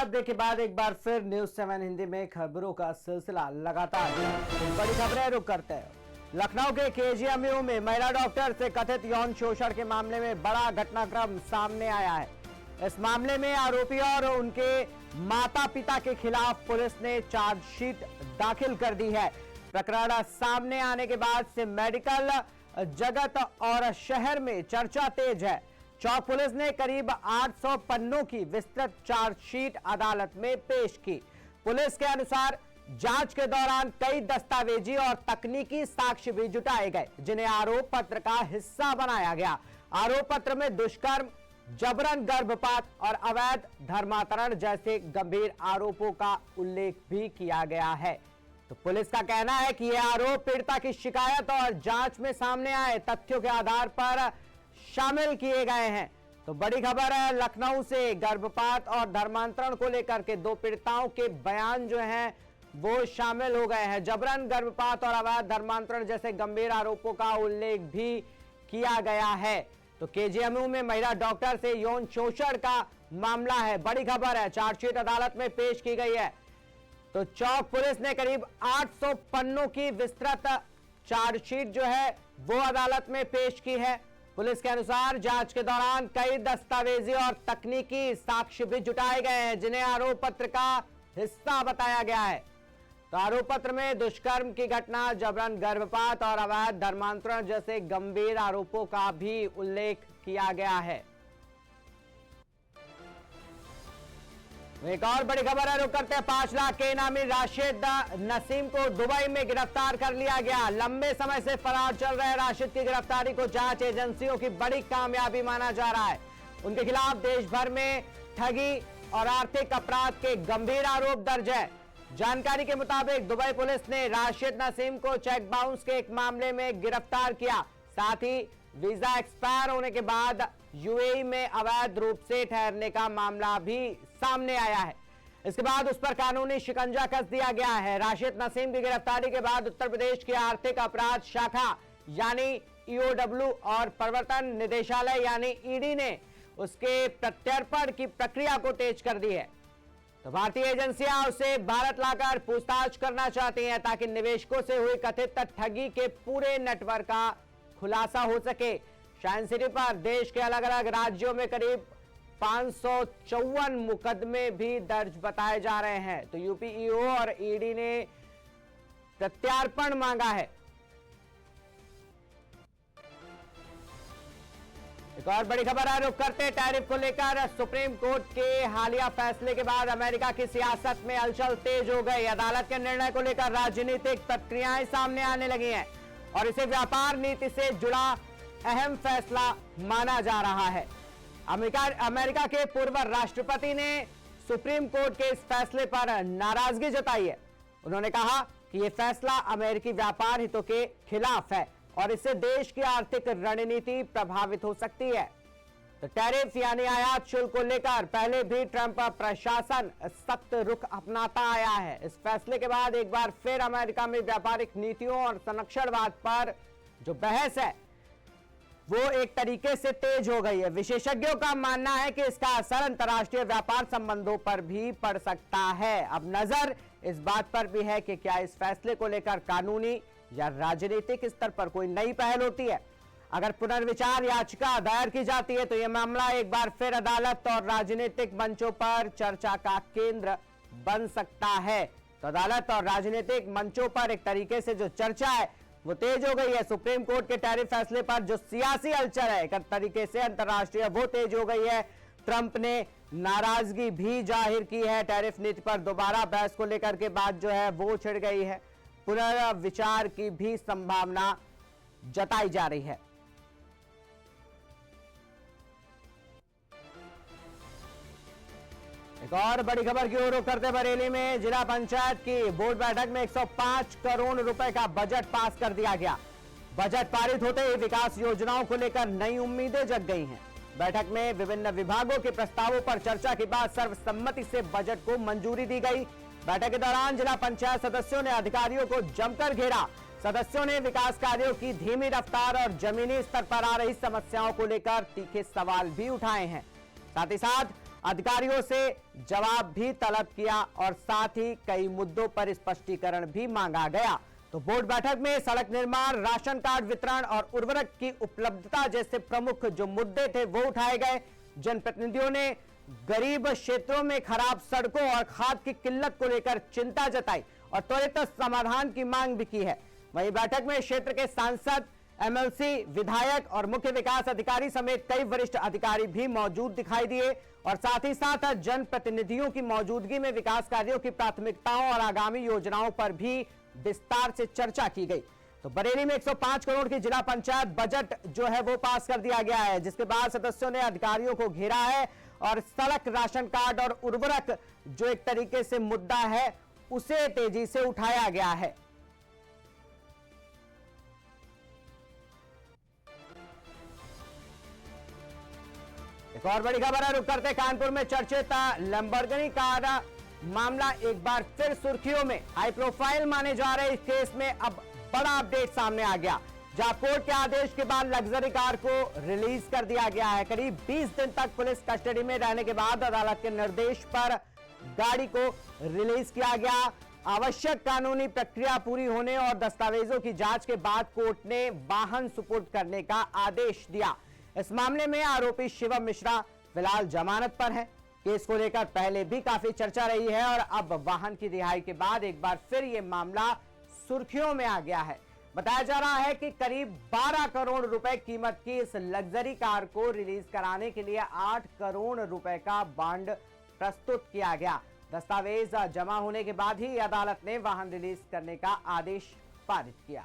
Break के बाद एक बार फिर न्यूज 7 हिंदी में खबरों का सिलसिला लगातार बड़ी खबरें रुक करते हैं। लखनऊ के केजीएमयू में महिला डॉक्टर से कथित यौन शोषण के मामले में बड़ा घटनाक्रम सामने आया है। इस मामले में आरोपी और उनके माता पिता के खिलाफ पुलिस ने चार्जशीट दाखिल कर दी है। प्रकरण सामने आने के बाद से मेडिकल जगत और शहर में चर्चा तेज है। चौक पुलिस ने करीब 800 पन्नों की विस्तृत चार्जशीट अदालत में पेश की। पुलिस के अनुसार जांच के दौरान कई दस्तावेजी और तकनीकी साक्ष्य भी जुटाए गए, जिन्हें आरोप पत्र का हिस्सा बनाया गया। आरोप पत्र में दुष्कर्म, जबरन गर्भपात और अवैध धर्मांतरण जैसे गंभीर आरोपों का उल्लेख भी किया गया है। तो पुलिस का कहना है कि यह आरोप पीड़िता की शिकायत और जांच में सामने आए तथ्यों के आधार पर शामिल किए गए हैं। तो बड़ी खबर है लखनऊ से, गर्भपात और धर्मांतरण को लेकर के दो पीड़िताओं के बयान जो हैं वो शामिल हो गए हैं। जबरन गर्भपात और अवैध धर्मांतरण जैसे गंभीर आरोपों का उल्लेख भी किया गया है। तो केजीएमयू में महिला डॉक्टर से यौन शोषण का मामला है। बड़ी खबर है, चार्जशीट अदालत में पेश की गई है। तो चौक पुलिस ने करीब 800 पन्नों की विस्तृत चार्जशीट जो है वो अदालत में पेश की है। पुलिस के अनुसार जांच के दौरान कई दस्तावेजी और तकनीकी साक्ष्य भी जुटाए गए हैं, जिन्हें आरोप पत्र का हिस्सा बताया गया है। तो आरोप पत्र में दुष्कर्म की घटना, जबरन गर्भपात और अवैध धर्मांतरण जैसे गंभीर आरोपों का भी उल्लेख किया गया है। एक और बड़ी खबर है, रुक करते हैं। 5 लाख के इनामी राशिद नसीम को दुबई में गिरफ्तार कर लिया गया। लंबे समय से फरार चल रहे राशिद की गिरफ्तारी को जांच एजेंसियों की बड़ी कामयाबी माना जा रहा है। उनके खिलाफ देश भर में ठगी और आर्थिक अपराध के गंभीर आरोप दर्ज है। जानकारी के मुताबिक दुबई पुलिस ने राशिद नसीम को चेक बाउंस के एक मामले में गिरफ्तार किया। साथ ही वीजा एक्सपायर होने के बाद यूएई में अवैध रूप से ठहरने का मामला भी सामने आया है। इसके बाद उस पर कानूनी शिकंजा कस दिया गया है। राशिद नसीम की गिरफ्तारी के बाद उत्तर प्रदेश की आर्थिक अपराध शाखा यानी ईओडब्ल्यू और प्रवर्तन निदेशालय यानी ईडी ने उसके प्रत्यर्पण की प्रक्रिया को तेज कर दी है। तो भारतीय एजेंसियां उसे भारत लाकर पूछताछ करना चाहती हैं, ताकि निवेशकों से हुई कथित ठगी के पूरे नेटवर्क का खुलासा हो सके। शाइन सिटी पर देश के अलग अलग राज्यों में करीब 554 मुकदमे भी दर्ज बताए जा रहे हैं। तो यूपी ईओ और ईडी ने प्रत्यार्पण मांगा है। एक और बड़ी खबर है, रुक करते टैरिफ को लेकर सुप्रीम कोर्ट के हालिया फैसले के बाद अमेरिका की सियासत में हलचल तेज हो गई। अदालत के निर्णय को लेकर राजनीतिक प्रक्रियाएं सामने आने लगी हैं और इसे व्यापार नीति से जुड़ा अहम फैसला माना जा रहा है। अमेरिका के पूर्व राष्ट्रपति ने सुप्रीम कोर्ट के इस फैसले पर नाराजगी जताई है। उन्होंने कहा कि यह फैसला अमेरिकी व्यापार हितों के खिलाफ है और इससे देश की आर्थिक रणनीति प्रभावित हो सकती है। तो टैरिफ यानी आयात शुल्क को लेकर पहले भी ट्रंप प्रशासन सख्त रुख अपनाता आया है। इस फैसले के बाद एक बार फिर अमेरिका में व्यापारिक नीतियों और संरक्षणवाद पर जो बहस है वो एक तरीके से तेज हो गई है। विशेषज्ञों का मानना है कि इसका असर अंतर्राष्ट्रीय व्यापार संबंधों पर भी पड़ सकता है। अब नजर इस बात पर भी है कि क्या इस फैसले को लेकर कानूनी या राजनीतिक स्तर पर कोई नई पहल होती है। अगर पुनर्विचार याचिका दायर की जाती है तो यह मामला एक बार फिर अदालत और राजनीतिक मंचों पर चर्चा का केंद्र बन सकता है। तो अदालत और राजनीतिक मंचों पर एक तरीके से जो चर्चा है वो तेज हो गई है। सुप्रीम कोर्ट के टैरिफ फैसले पर जो सियासी हलचल है एक तरीके से अंतर्राष्ट्रीय वो तेज हो गई है। ट्रंप ने नाराजगी भी जाहिर की है। टैरिफ नीति पर दोबारा बहस को लेकर के बात जो है वो छिड़ गई है। पुनर्विचार की भी संभावना जताई जा रही है। एक और बड़ी खबर की ओर रुख करते बरेली में जिला पंचायत की बोर्ड बैठक में 105 करोड़ रुपए का बजट पास कर दिया गया। बजट पारित होते ही विकास योजनाओं को लेकर नई उम्मीदें जग गई हैं। बैठक में विभिन्न विभागों के प्रस्तावों पर चर्चा के बाद सर्वसम्मति से बजट को मंजूरी दी गई। बैठक के दौरान जिला पंचायत सदस्यों ने अधिकारियों को जमकर घेरा। सदस्यों ने विकास कार्यों की धीमी रफ्तार और जमीनी स्तर पर आ रही समस्याओं को लेकर तीखे सवाल भी उठाए हैं। साथ ही साथ अधिकारियों से जवाब भी तलब किया और साथ ही कई मुद्दों पर स्पष्टीकरण भी मांगा गया। तो बोर्ड बैठक में सड़क निर्माण, राशन कार्ड वितरण और उर्वरक की उपलब्धता जैसे प्रमुख जो मुद्दे थे वो उठाए गए। जनप्रतिनिधियों ने गरीब क्षेत्रों में खराब सड़कों और खाद की किल्लत को लेकर चिंता जताई और त्वरित समाधान की मांग भी की है। वहीं बैठक में क्षेत्र के सांसद, एमएलसी, विधायक और मुख्य विकास अधिकारी समेत कई वरिष्ठ अधिकारी भी मौजूद दिखाई दिए और साथ ही साथ जनप्रतिनिधियों की मौजूदगी में विकास कार्यों की प्राथमिकताओं और आगामी योजनाओं पर भी विस्तार से चर्चा की गई। तो बरेली में 105 करोड़ की जिला पंचायत बजट जो है वो पास कर दिया गया है, जिसके बाद सदस्यों ने अधिकारियों को घेरा है और सड़क, राशन कार्ड और उर्वरक जो एक तरीके से मुद्दा है उसे तेजी से उठाया गया है। एक और बड़ी खबर है, रुक करते कानपुर में चर्चित लैम्बोर्गिनी कार मामला एक बार फिर सुर्खियों में। हाई प्रोफाइल माने जा रहे इस केस में अब बड़ा अपडेट सामने आ गया, जहां कोर्ट के आदेश के बाद लग्जरी कार को रिलीज कर दिया गया है। करीब 20 दिन तक पुलिस कस्टडी में रहने के बाद अदालत के निर्देश पर गाड़ी को रिलीज किया गया। आवश्यक कानूनी प्रक्रिया पूरी होने और दस्तावेजों की जांच के बाद कोर्ट ने वाहन सुपुर्द करने का आदेश दिया। इस मामले में आरोपी शिवम मिश्रा फिलहाल जमानत पर है। केस को लेकर पहले भी काफी चर्चा रही है और अब वाहन की रिहाई के बाद एक बार फिर यह मामला सुर्खियों में आ गया है। बताया जा रहा है कि करीब 12 करोड़ रुपए कीमत की इस लग्जरी कार को रिलीज कराने के लिए 8 करोड़ रुपए का बॉन्ड प्रस्तुत किया गया। दस्तावेज जमा होने के बाद ही अदालत ने वाहन रिलीज करने का आदेश पारित किया।